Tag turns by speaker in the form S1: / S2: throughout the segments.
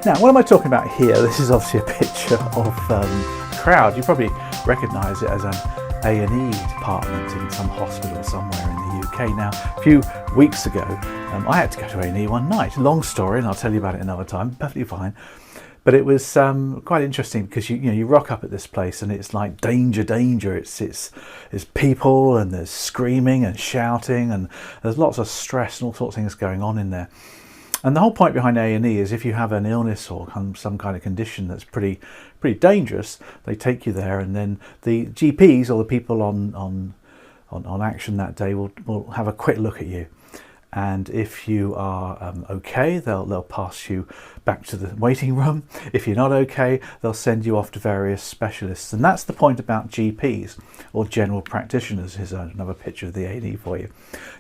S1: Now, what am I talking about here? This is obviously a picture of a crowd. You probably recognise it as an A&E department in some hospital somewhere in the UK. Now, a few weeks ago, I had to go to A&E one night. Long story, and I'll tell you about it another time. Perfectly fine. But it was quite interesting because you rock up at this place and it's like danger. It's people and there's screaming and shouting and there's lots of stress and all sorts of things going on in there. And the whole point behind A&E is if you have an illness or some kind of condition that's pretty dangerous, they take you there, and then the GPs or the people on action that day will have a quick look at you. And if you are okay, they'll pass you back to the waiting room. If you're not okay, they'll send you off to various specialists. And that's the point about GPs, or general practitioners. Here's another picture of the A&E for you.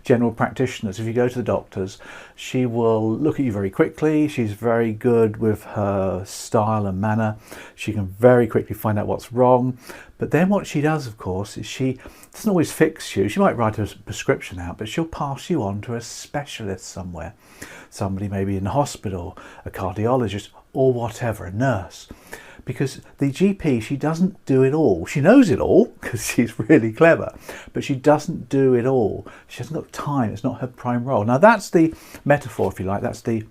S1: General practitioners, if you go to the doctors, she will look at you very quickly. She's very good with her style and manner. She can very quickly find out what's wrong. But then what she does, of course, is she doesn't always fix you. She might write a prescription out, but she'll pass you on to a specialist somewhere. Somebody maybe in the hospital, a cardiologist, or whatever, a nurse. Because the GP, she doesn't do it all. She knows it all because she's really clever, but she doesn't do it all. She hasn't got time. It's not her prime role. Now that's the metaphor, if you like. That's the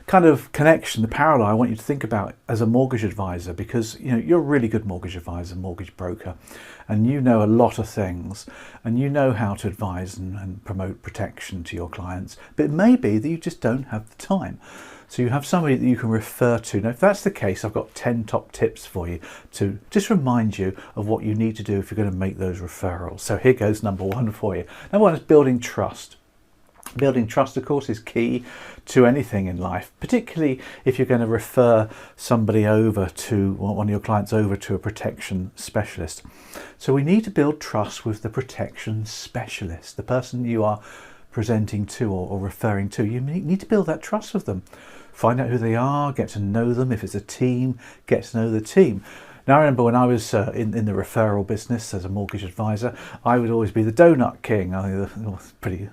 S1: kind of connection, the parallel I want you to think about as a mortgage advisor, because you're a really good mortgage advisor, mortgage broker, and you know a lot of things, and you know how to advise and promote protection to your clients, but it may be that you just don't have the time. So you have somebody that you can refer to. Now, if that's the case, I've got 10 top tips for you to just remind you of what you need to do if you're going to make those referrals. So here goes number one for you. Number one is building trust. Building trust, of course, is key to anything in life, particularly if you're going to refer somebody over to, or one of your clients over to a protection specialist. So we need to build trust with the protection specialist, the person you are presenting to or referring to. You need to build that trust with them. Find out who they are, get to know them. If it's a team, get to know the team. Now, I remember when I was in the referral business as a mortgage advisor, I would always be the donut king. I think it's pretty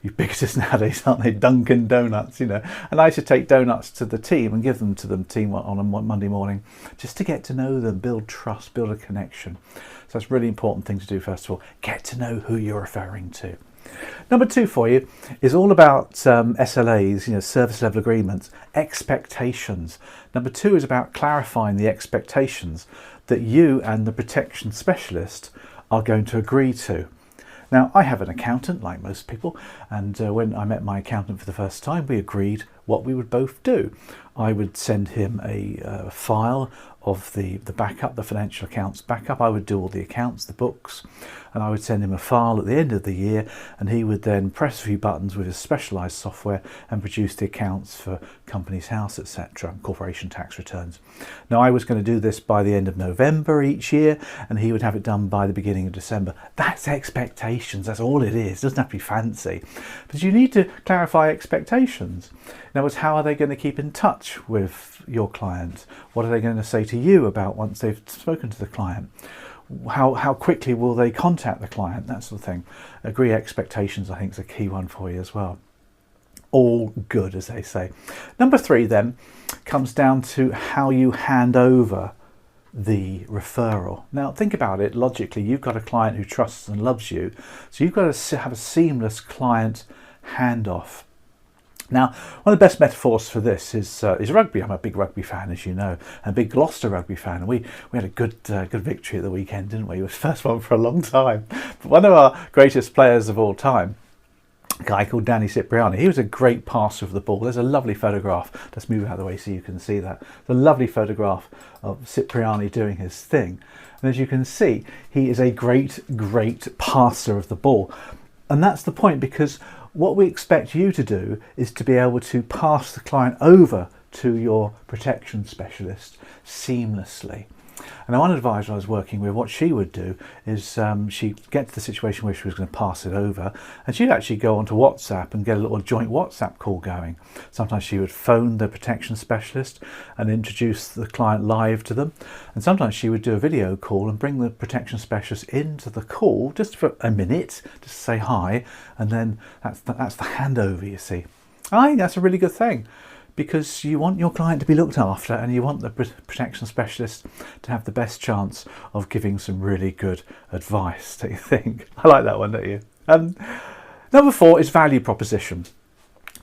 S1: ubiquitous nowadays, aren't they? Dunkin' Donuts, And I used to take donuts to the team and give them to the team on a Monday morning, just to get to know them, build trust, build a connection. So that's a really important thing to do. First of all, get to know who you're referring to. Number two for you is all about SLAs, service level agreements, expectations. Number two is about clarifying the expectations that you and the protection specialist are going to agree to. Now, I have an accountant, like most people, and when I met my accountant for the first time, we agreed what we would both do. I would send him a file of the backup, the financial accounts backup. I would do all the accounts, the books, and I would send him a file at the end of the year, and he would then press a few buttons with his specialised software and produce the accounts for Companies House, etc., corporation tax returns. Now, I was going to do this by the end of November each year, and he would have it done by the beginning of December. That's expectations. That's all it is. It doesn't have to be fancy. But you need to clarify expectations. In other words, how are they going to keep in touch with your client? What are they going to say to you about once they've spoken to the client? How quickly will they contact the client? That sort of thing. Agree expectations, I think, is a key one for you as well. All good, as they say. Number three then comes down to how you hand over the referral. Now, think about it logically. You've got a client who trusts and loves you, so you've got to have a seamless client handoff. Now, one of the best metaphors for this is rugby. I'm a big rugby fan, as you know, and a big Gloucester rugby fan. And we had a good victory at the weekend, didn't we? It was the first one for a long time. But one of our greatest players of all time, a guy called Danny Cipriani, he was a great passer of the ball. There's a lovely photograph. Let's move out of the way so you can see that. The lovely photograph of Cipriani doing his thing. And as you can see, he is a great passer of the ball. And that's the point, because what we expect you to do is to be able to pass the client over to your protection specialist seamlessly. And one advisor I was working with, what she would do is she'd get to the situation where she was going to pass it over, and she'd actually go onto WhatsApp and get a little joint WhatsApp call going. Sometimes she would phone the protection specialist and introduce the client live to them, and sometimes she would do a video call and bring the protection specialist into the call just for a minute, just to say hi, and then that's the handover, you see. I think that's a really good thing, because you want your client to be looked after and you want the protection specialist to have the best chance of giving some really good advice, don't you think? I like that one, don't you? Number 4 is value proposition.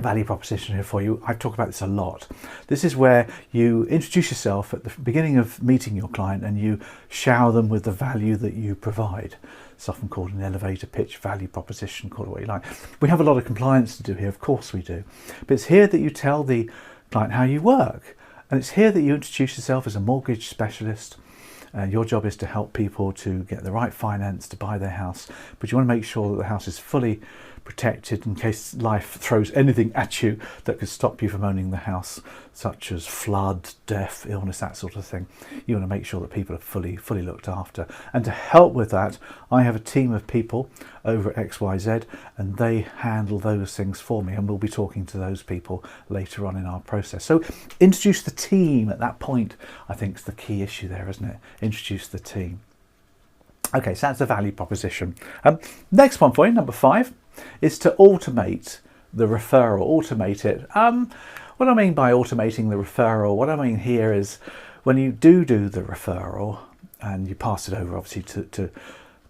S1: Value proposition here for you. I've talked about this a lot. This is where you introduce yourself at the beginning of meeting your client and you shower them with the value that you provide. It's often called an elevator pitch, value proposition, call it what you like. We have a lot of compliance to do here, of course we do. But it's here that you tell the client how you work. And it's here that you introduce yourself as a mortgage specialist. Your job is to help people to get the right finance to buy their house. But you want to make sure that the house is fully protected in case life throws anything at you that could stop you from owning the house, such as flood, death, illness, that sort of thing. You want to make sure that people are fully looked after. And to help with that, I have a team of people over at XYZ, and they handle those things for me, and we'll be talking to those people later on in our process. So introduce the team at that point, I think, is the key issue there, isn't it? Introduce the team. Okay, so that's the value proposition. Next one for you, number 5, is to automate the referral. Automate it. What I mean by automating the referral, what I mean here is when you do the referral and you pass it over obviously to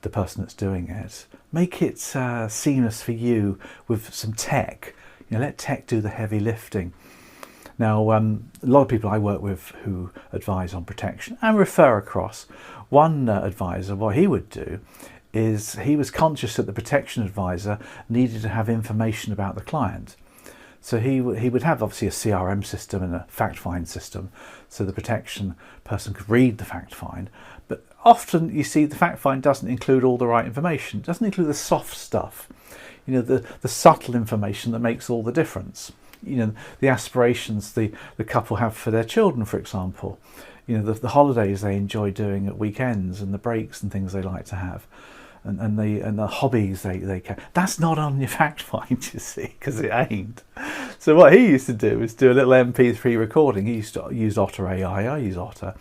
S1: the person that's doing it, make it seamless for you with some tech. Let tech do the heavy lifting. Now, a lot of people I work with who advise on protection and refer across, one advisor, what he would do is he was conscious that the protection advisor needed to have information about the client. So he would have obviously a CRM system and a fact find system, so the protection person could read the fact find. But often you see the fact find doesn't include all the right information. It doesn't include the soft stuff, the subtle information that makes all the difference. The aspirations the couple have for their children, for example. The holidays they enjoy doing at weekends and the breaks and things they like to have. And the hobbies they can. That's not on your fact find, you see, because it ain't. So what he used to do is do a little MP3 recording. He used to use Otter AI. I use Otter.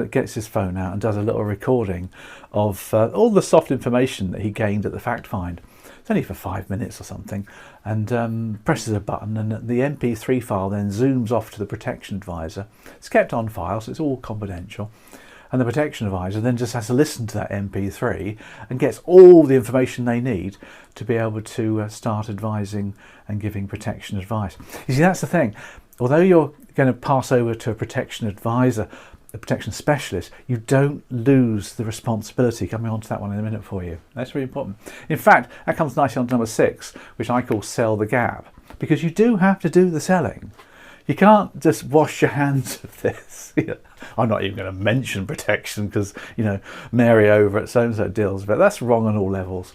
S1: Gets his phone out and does a little recording of all the soft information that he gained at the fact find. It's only for 5 minutes or something, and presses a button, and the MP3 file then zooms off to the protection advisor. It's kept on file, so it's all confidential. And the protection advisor then just has to listen to that MP3 and gets all the information they need to be able to start advising and giving protection advice. You see, that's the thing. Although you're going to pass over to a protection advisor, a protection specialist, you don't lose the responsibility. Coming on to that one in a minute for you. That's really important. In fact, that comes nicely on to number 6, which I call sell the gap, because you do have to do the selling. You can't just wash your hands of this. I'm not even going to mention protection because, Mary over at so-and-so deals, but that's wrong on all levels.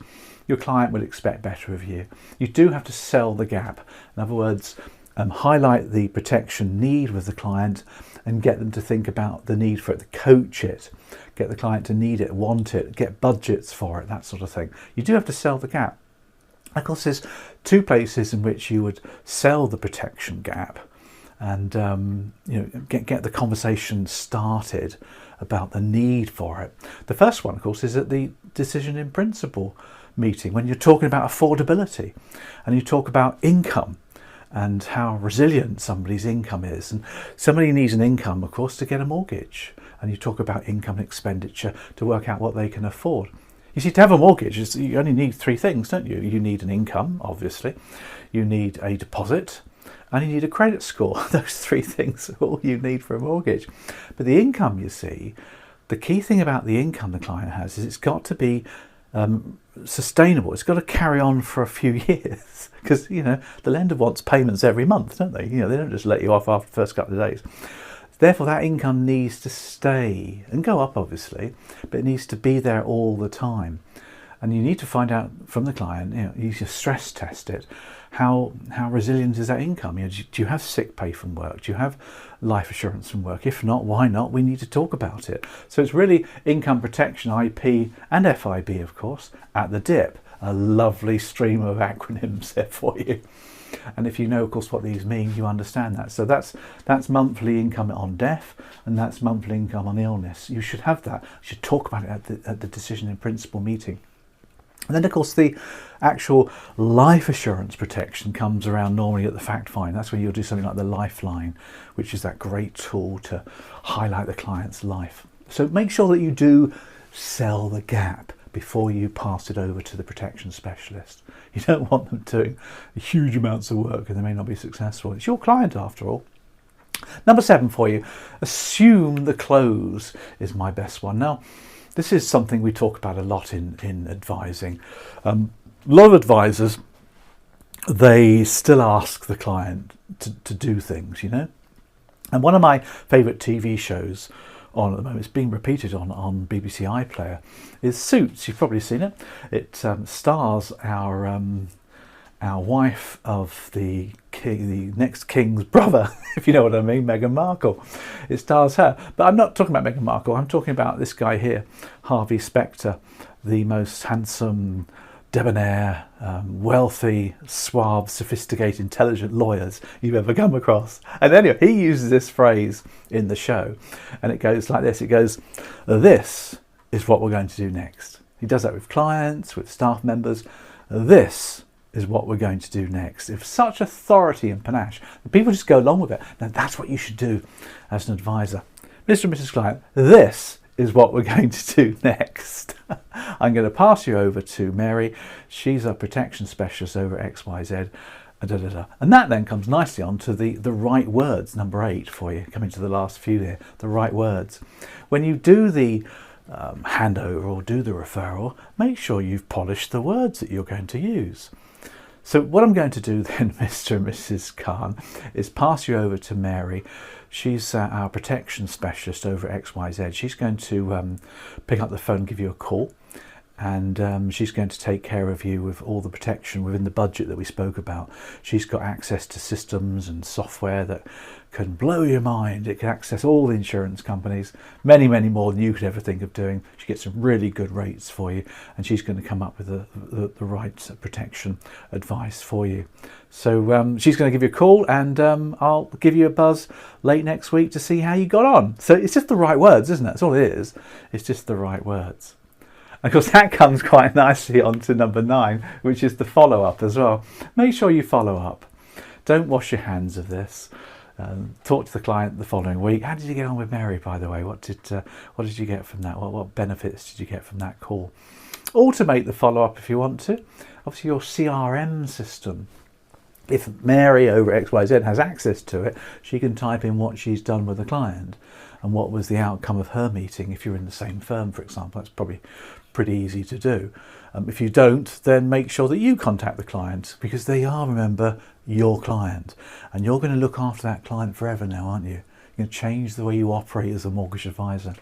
S1: Your client will expect better of you. You do have to sell the gap. In other words, highlight the protection need with the client and get them to think about the need for it, to coach it, get the client to need it, want it, get budgets for it, that sort of thing. You do have to sell the gap. Of course, there's 2 places in which you would sell the protection gap. And get the conversation started about the need for it. The first one, of course, is at the decision in principle meeting, when you're talking about affordability and you talk about income and how resilient somebody's income is. And somebody needs an income, of course, to get a mortgage. And you talk about income and expenditure to work out what they can afford. You see, to have a mortgage, you only need 3 things, don't you? You need an income, obviously. You need a deposit. And you need a credit score. Those 3 things are all you need for a mortgage. But the income, you see, the key thing about the income the client has is it's got to be sustainable. It's got to carry on for a few years because, the lender wants payments every month, don't they? They don't just let you off after the first couple of days. Therefore, that income needs to stay and go up, obviously, but it needs to be there all the time. And you need to find out from the client, you need to stress test it. How resilient is that income? Do you have sick pay from work? Do you have life assurance from work? If not, why not? We need to talk about it. So it's really income protection, IP and FIB, of course, at the DIP. A lovely stream of acronyms there for you. And if you know, of course, what these mean, you understand that. So that's monthly income on death, and that's monthly income on illness. You should have that. You should talk about it at the decision in principle meeting. And then, of course, the actual life assurance protection comes around normally at the fact find. That's when you'll do something like the Lifeline, which is that great tool to highlight the client's life. So make sure that you do sell the gap before you pass it over to the protection specialist. You don't want them doing huge amounts of work and they may not be successful. It's your client after all. Number 7 for you, assume the close is my best one. Now, this is something we talk about a lot in advising. A lot of advisors, they still ask the client to do things, you know. And one of my favourite TV shows on at the moment, it's being repeated on BBC iPlayer, is Suits. You've probably seen it. It stars our wife of the next king's brother, if you know what I mean, Meghan Markle. It stars her. But I'm not talking about Meghan Markle. I'm talking about this guy here, Harvey Specter, the most handsome, debonair, wealthy, suave, sophisticated, intelligent lawyers you've ever come across. And anyway, he uses this phrase in the show, and it goes like this. It goes, "This is what we're going to do next." He does that with clients, with staff members. This is what we're going to do next. If such authority and panache, people just go along with it. Now that's what you should do as an advisor. Mr. and Mrs. Client, this is what we're going to do next. I'm going to pass you over to Mary. She's a protection specialist over at XYZ. And that then comes nicely on to the right words, number 8 for you, coming to the last few here, the right words. When you do the handover or do the referral, make sure you've polished the words that you're going to use. So what I'm going to do then, Mr. and Mrs. Khan, is pass you over to Mary. She's our protection specialist over at XYZ. She's going to pick up the phone, give you a call, and she's going to take care of you with all the protection within the budget that we spoke about. She's got access to systems and software that can blow your mind. It can access all the insurance companies, many, many more than you could ever think of doing. She gets some really good rates for you, and she's going to come up with the right protection advice for you. So she's going to give you a call, and I'll give you a buzz late next week to see how you got on. So it's just the right words, isn't it? That's all it is. It's just the right words. And of course, that comes quite nicely on to number 9, which is the follow-up as well. Make sure you follow up. Don't wash your hands of this. Talk to the client the following week. How did you get on with Mary, by the way? What did you get from that? What benefits did you get from that call? Automate the follow-up if you want to. Obviously, your CRM system. If Mary over XYZ has access to it, she can type in what she's done with the client and what was the outcome of her meeting. If you're in the same firm, for example, that's probably pretty easy to do. If you don't, then make sure that you contact the client, because they are, remember, your client, and you're going to look after that client forever now, aren't you? You're going to change the way you operate as a mortgage advisor.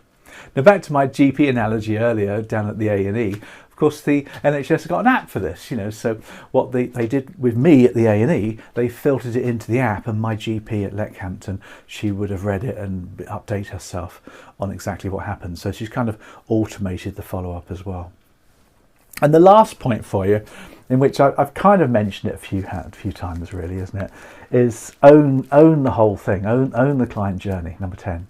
S1: Now back to my GP analogy earlier down at the A&E. Of course, the NHS have got an app for this, you know. So what they did with me at the A&E, they filtered it into the app, and my GP at Leckhampton, she would have read it and update herself on exactly what happened. So she's kind of automated the follow-up as well. And the last point for you, in which I've kind of mentioned it a few times really, isn't it, is own the whole thing, own the client journey, number 10.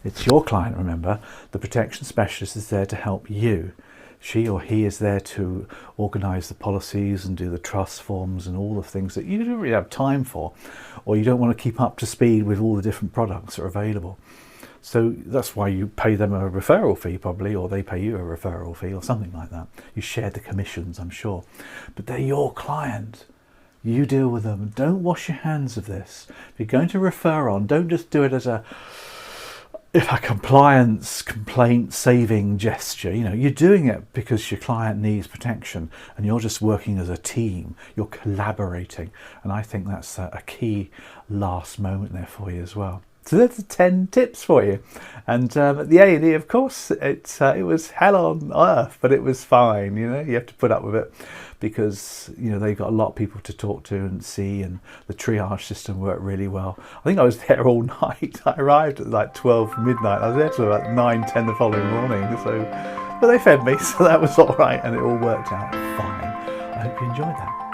S1: It's your client, remember. The protection specialist is there to help you. She or he is there to organise the policies and do the trust forms and all the things that you don't really have time for, or you don't want to keep up to speed with all the different products that are available. So that's why you pay them a referral fee probably, or they pay you a referral fee or something like that. You share the commissions, I'm sure. But they're your client. You deal with them. Don't wash your hands of this. If you're going to refer on, don't just do it as a compliance complaint saving gesture. You know, you're doing it because your client needs protection and you're just working as a team. You're collaborating. And I think that's a key last moment there for you as well. So that's the 10 tips for you. And at the A&E, of course, it was hell on earth, but it was fine. You know, you have to put up with it because, you know, they've got a lot of people to talk to and see, and the triage system worked really well. I think I was there all night. I arrived at like 12 midnight. I was there till about 9, 10 the following morning. But they fed me, so that was all right, and it all worked out fine. I hope you enjoyed that.